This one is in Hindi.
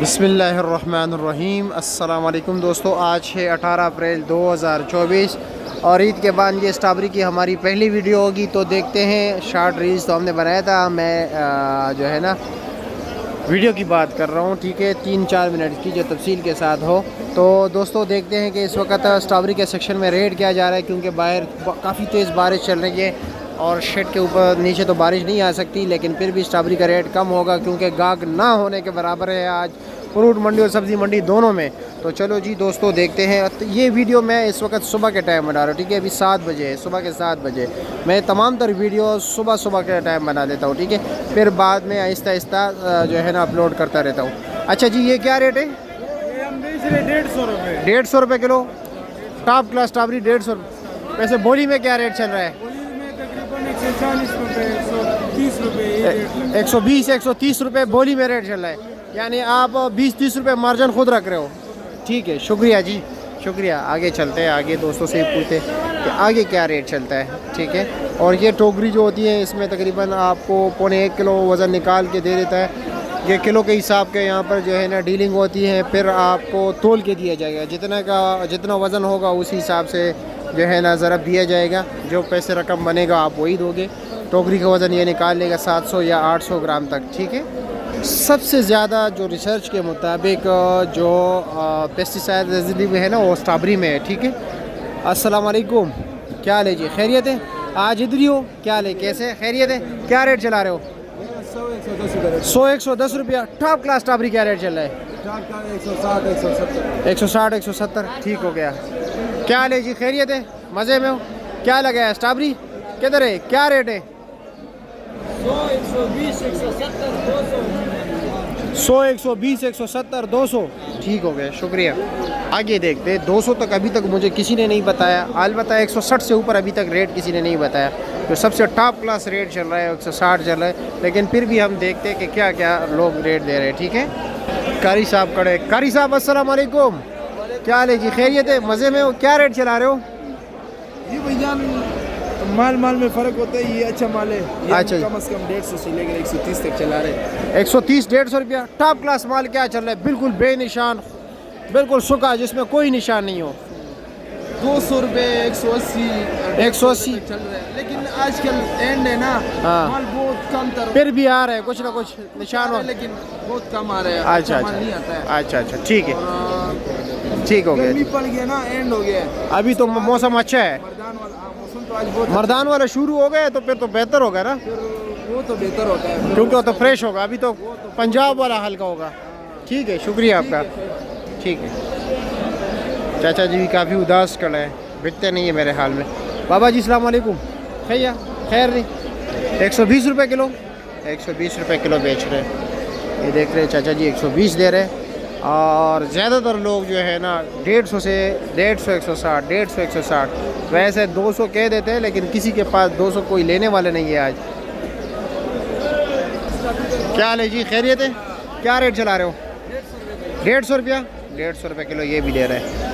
बिस्मिल्लाहिर्रहमानिर्रहीम। अस्सलाम वालेकुम दोस्तों, आज है 18 अप्रैल 2024 और ईद के बाद ये स्ट्रॉबेरी की हमारी पहली वीडियो होगी। तो देखते हैं, शॉर्ट रील्स तो हमने बनाया था। मैं जो है ना वीडियो की बात कर रहा हूँ, ठीक है, 3-4 मिनट की जो तफसील के साथ हो। तो दोस्तों देखते हैं कि इस वक्त स्ट्रॉबेरी के सेक्शन में रेट क्या जा रहा है, क्योंकि बाहर काफ़ी तेज़ बारिश चल रही है और शेड के ऊपर नीचे तो बारिश नहीं आ सकती, लेकिन फिर भी स्ट्रॉबेरी का रेट कम होगा क्योंकि गाहक ना होने के बराबर है आज फ्रूट मंडी और सब्ज़ी मंडी दोनों में। तो चलो जी दोस्तों देखते हैं। तो ये वीडियो मैं इस वक्त सुबह के टाइम बना रहा हूँ, ठीक है, अभी 7 बजे है, सुबह के 7 बजे। मैं तमाम तर वीडियो सुबह के टाइम बना देता हूँ, ठीक है, फिर बाद में आहिस्ता आहिस्ता जो है ना अपलोड करता रहता हूँ। अच्छा जी, ये क्या रेट है? ये हम बेच रहे 150 रुपये। 150 रुपये किलो टॉप क्लास स्ट्रॉबेरी 150 रुपये। वैसे बोली में क्या रेट चल रहा है? 140 रुपये, 130 रुपये, 120 130 रुपये बोली में रेट चल रहा है, यानी आप 20-30 रुपये मार्जिन खुद रख रहे हो। ठीक है, शुक्रिया जी, शुक्रिया। आगे चलते हैं, आगे दोस्तों से पूछते हैं कि आगे क्या रेट चलता है, ठीक है। और ये टोकरी जो होती है, इसमें तकरीबन आपको 1.25 किलो वज़न निकाल के दे देता है। ये किलो के हिसाब के यहाँ पर जो है ना डीलिंग होती है, फिर आपको तोल के दिया जाएगा। जितना वज़न होगा उस हिसाब से जो है ना ज़रब दिया जाएगा। जो पैसे रकम बनेगा आप वही दोगे। टोकरी का वज़न ये निकाल लेगा 700 या 800 ग्राम तक, ठीक है। सबसे ज़्यादा जो रिसर्च के मुताबिक जो पेस्टिसाइड रेजिड्यू है ना वो स्ट्रॉबेरी में है, ठीक है। अस्सलाम वालेकुम, क्या हाल है जी? खैरियत है? आज इधर ही हो? क्या हाल है, कैसे, खैरियत है? क्या रेट चला रहे हो? 100-110 रुपया। टॉप क्लास स्ट्रॉबेरी क्या रेट चल रहा है? 160-170। ठीक हो गया। क्या हाल है जी? खैरियत है? मज़े में हो? क्या लगा है स्ट्रॉबेरी? किधर है? क्या रेट है? 100, 120, 170, 200। ठीक हो गया, शुक्रिया। आगे देखते हैं। 200 तक अभी तक मुझे किसी ने नहीं बताया। अलबत्ता 160 से ऊपर अभी तक रेट किसी ने नहीं बताया। जो सबसे टॉप क्लास रेट चल रहा है 160 चल रहा है, लेकिन फिर भी हम देखते हैं कि क्या क्या लोग रेट दे रहे हैं, ठीक है। कारी साहब खड़े। कारी साहब अस्सलाम वालेकुम, क्या हाल है जी? खैरियत है? मज़े में हो? क्या रेट चला रहे हो? ये भैया माल में फ़र्क होता है। ये अच्छा माल है, ये अच्छा, कम से कम 150 से लेकर 130 तक चला रहे। 130-150 रुपया। टॉप क्लास माल क्या चल रहा है? बिल्कुल बेनिशान, बिल्कुल सूखा, जिसमें कोई निशान नहीं हो। 200 रुपये, 180 चल रहा है, लेकिन आजकल एंड है ना, हाँ, माल बहुत कम तर फिर भी आ रहा है कुछ ना कुछ निशान हो, लेकिन बहुत कम आ रहा है। अच्छा माल नहीं आता है। अच्छा, ठीक है, ठीक हो गर्मी गया। पड़ गया ना, एंड हो गया। अभी तो मौसम अच्छा है, मर्दान वाला मौसम तो आज बहुत मर्दान वाला शुरू हो गया, तो फिर तो बेहतर होगा ना, फिर वो तो बेहतर होता है, क्योंकि वो तो फ्रेश होगा। अभी तो पंजाब वाला हल्का होगा। ठीक है, शुक्रिया आपका। ठीक है। चाचा जी भी काफ़ी उदास खड़े हैं, बिकते नहीं है मेरे हाल में। बाबा जी अस्सलाम वालेकुम, भैया खैर नहीं। 120 रुपये किलो, 120 रुपये किलो बेच रहे हैं। ये देख रहे हैं चाचा जी 120 दे रहे हैं। और ज़्यादातर लोग जो है ना 150 से 150, 160, 150, 160, वैसे 200 कह देते हैं, लेकिन किसी के पास 200 कोई लेने वाले नहीं है आज। क्या हाल है जी? खैरियत है? क्या रेट चला रहे हो? 150 रुपया। 150 रुपये किलो ये भी दे रहे हैं।